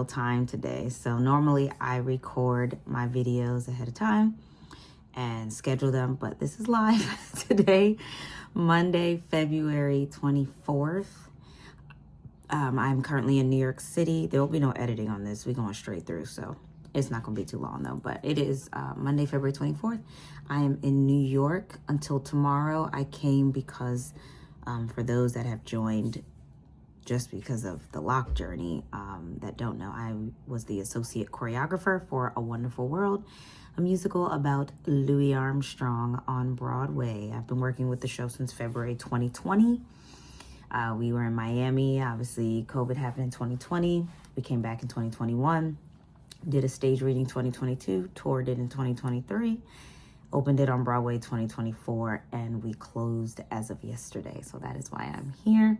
real time today. So normally I record my videos ahead of time and schedule them, but this is live today, Monday, February 24th. I'm currently in New York City. There will be no editing on this. We're going straight through, so it's not going to be too long though, but it is Monday, February 24th. I am in New York until tomorrow. I came because for those that have joined just because of the loc journey that don't know, I was the associate choreographer for A Wonderful World, a musical about Louis Armstrong on Broadway. I've been working with the show since February 2020. We were in Miami. Obviously, COVID happened in 2020. We came back in 2021. Did a stage reading 2022, toured it in 2023, opened it on Broadway 2024, and we closed as of yesterday. So that is why I'm here.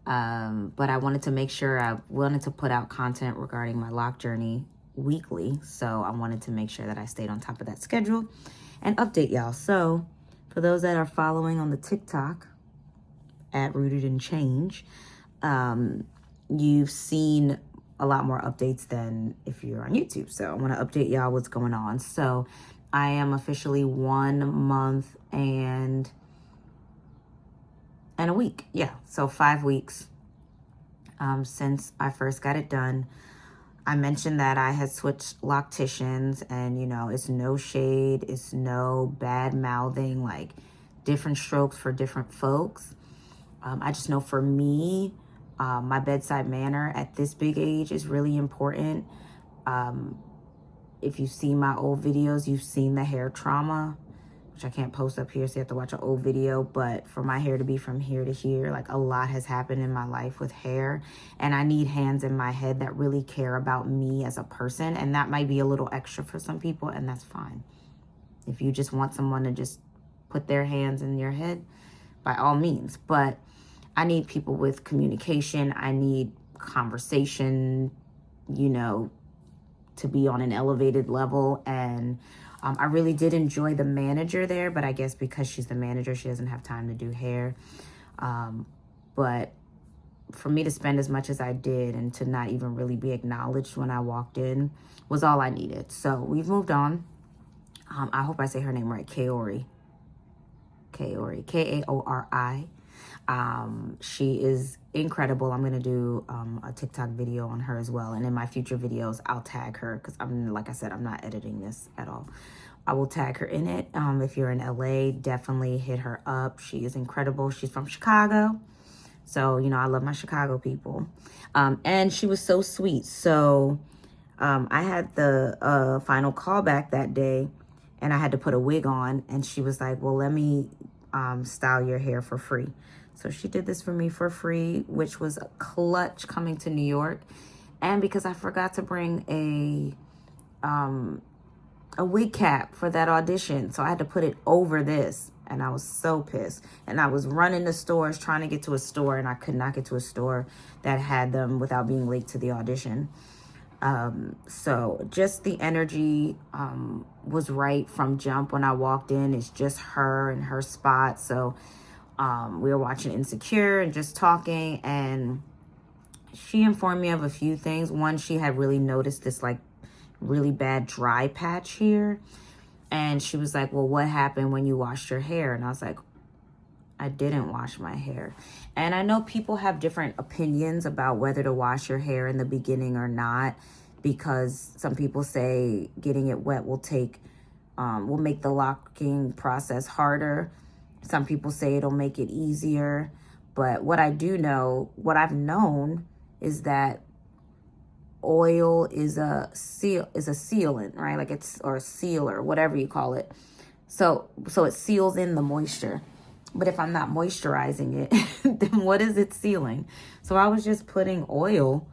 But I wanted to make sure I wanted to put out content regarding my loc journey weekly. So I wanted to make sure that I stayed on top of that schedule and update y'all. So for those that are following on the TikTok at Rooted in Change, you've seen a lot more updates than if you're on YouTube. So I want to update y'all what's going on. So I am officially 1 month and a week. Yeah, so 5 weeks since I first got it done. I mentioned that I had switched Locticians, and you know, it's no shade, it's no bad mouthing, like different strokes for different folks. I just know for me, my bedside manner at this big age is really important. If you've seen my old videos, you've seen the hair trauma, which I can't post up here, so you have to watch an old video. But for my hair to be from here to here, like a lot has happened in my life with hair. And I need hands in my head that really care about me as a person. And that might be a little extra for some people, and that's fine. If you just want someone to just put their hands in your head, by all means. But I need people with communication. I need conversation, you know, to be on an elevated level. And I really did enjoy the manager there, but I guess because she's the manager, she doesn't have time to do hair. But for me to spend as much as I did and to not even really be acknowledged when I walked in was all I needed. So we've moved on. I hope I say her name right, Kaori, Kaori. She is incredible. I'm going to do a TikTok video on her as well. And in my future videos, I'll tag her because like I said, I'm not editing this at all. I will tag her in it. If you're in LA, definitely hit her up. She is incredible. She's from Chicago. So, you know, I love my Chicago people. And she was so sweet. So I had the final callback that day, and I had to put a wig on. And she was like, well, let me style your hair for free. So she did this for me for free, which was a clutch coming to New York. And because I forgot to bring a wig cap for that audition, so I had to put it over this, and I was so pissed. And I was running to stores trying to get to a store, and I could not get to a store that had them without being late to the audition. So just the energy was right from jump when I walked in. It's just her and her spot. So we were watching Insecure and just talking, and she informed me of a few things. One, she had really noticed this like really bad dry patch here, and she was like, well, what happened when you washed your hair? And I was like, I didn't wash my hair. And I know people have different opinions about whether to wash your hair in the beginning or not, because some people say getting it wet will make the locking process harder. Some people say it'll make it easier. But what I do know, what I've known, is that oil is a sealant, right? Like or a sealer, whatever you call it. So it seals in the moisture. But if I'm not moisturizing it, then what is it sealing? So I was just putting oil,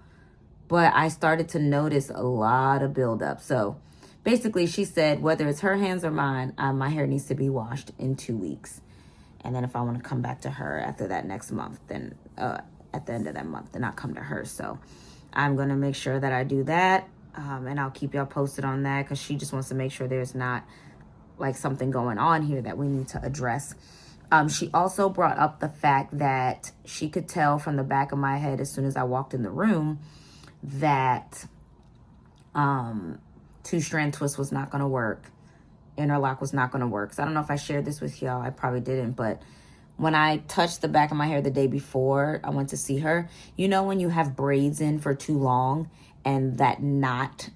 but I started to notice a lot of buildup. So basically she said, whether it's her hands or mine, my hair needs to be washed in 2 weeks. And then if I want to come back to her after that next month, then at the end of that month, then I'll come to her. So I'm going to make sure that I do that. And I'll keep y'all posted on that, because she just wants to make sure there's not like something going on here that we need to address. She also brought up the fact that she could tell from the back of my head as soon as I walked in the room that two-strand twist was not going to work. Interlock was not going to work. So I don't know if I shared this with y'all. I probably didn't. But when I touched the back of my hair the day before I went to see her, you know when you have braids in for too long and that knot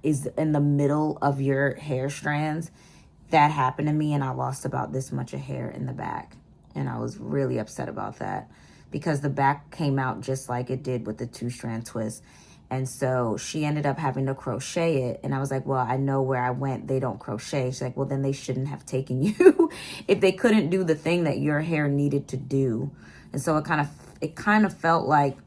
is in the middle of your hair strands? That happened to me, and I lost about this much of hair in the back. And I was really upset about that because the back came out just like it did with the two-strand twist. And so she ended up having to crochet it. And I was like, well, I know where I went, they don't crochet. She's like, well, then they shouldn't have taken you if they couldn't do the thing that your hair needed to do. And so it kind of felt like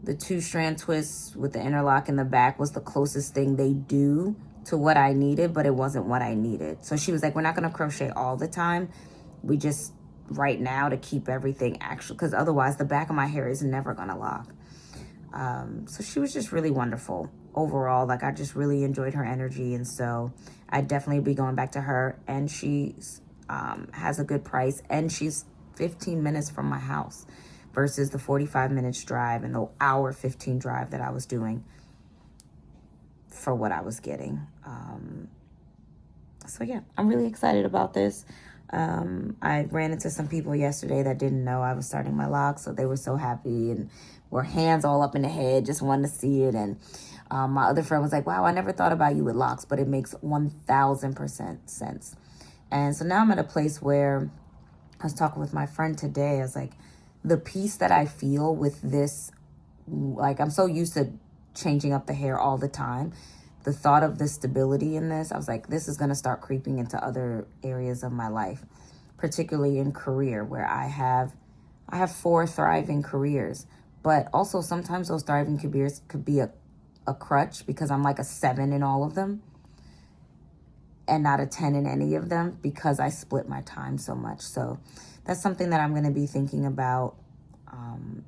the two-strand twist with the interlock in the back was the closest thing they do to what I needed, but it wasn't what I needed. So she was like, we're not going to crochet all the time. We just, right now, to keep everything actual, because otherwise the back of my hair is never going to lock. So she was just really wonderful overall. Like, I just really enjoyed her energy. And so I'd definitely be going back to her. And she has a good price. And she's 15 minutes from my house versus the 45 minutes drive and the hour 15 drive that I was doing for what I was getting. So yeah, I'm really excited about this. I ran into some people yesterday that didn't know I was starting my locks, so they were so happy and were hands all up in the head, just wanted to see it. And my other friend was like, wow, I never thought about you with locks, but it makes 1000% sense. And so now I'm at a place where I was talking with my friend today. I was like, the peace that I feel with this, like, I'm so used to changing up the hair all the time. The thought of the stability in this, I was like, this is going to start creeping into other areas of my life, particularly in career, where I have 4 thriving careers. But also sometimes those thriving careers could be a crutch because I'm like a 7 in all of them and not a 10 in any of them because I split my time so much. So that's something that I'm going to be thinking about.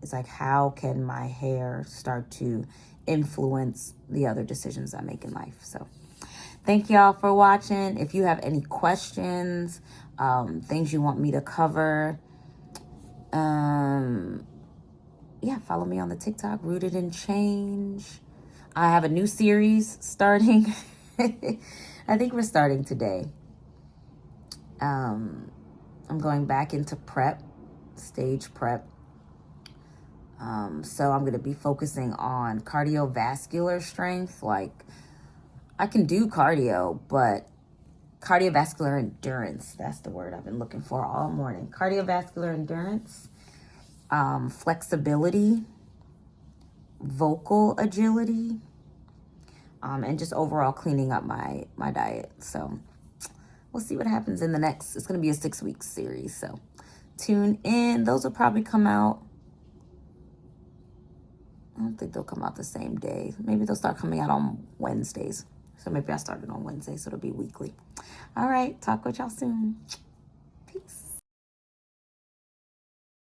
Is like, how can my hair start to influence the other decisions I make in life? So thank y'all for watching. If you have any questions, things you want me to cover, yeah, follow me on the TikTok, Rooted in Change. I have a new series starting. I think we're starting today. I'm going back into stage prep. So I'm going to be focusing on cardiovascular strength. Like, I can do cardio, but cardiovascular endurance, that's the word I've been looking for all morning. Cardiovascular endurance, flexibility, vocal agility, and just overall cleaning up my diet. So we'll see what happens in it's going to be a 6-week series. So tune in. Those will probably come out. I don't think they'll come out the same day. Maybe they'll start coming out on Wednesdays. So maybe I started on Wednesday, so it'll be weekly. All right, talk with y'all soon. Peace.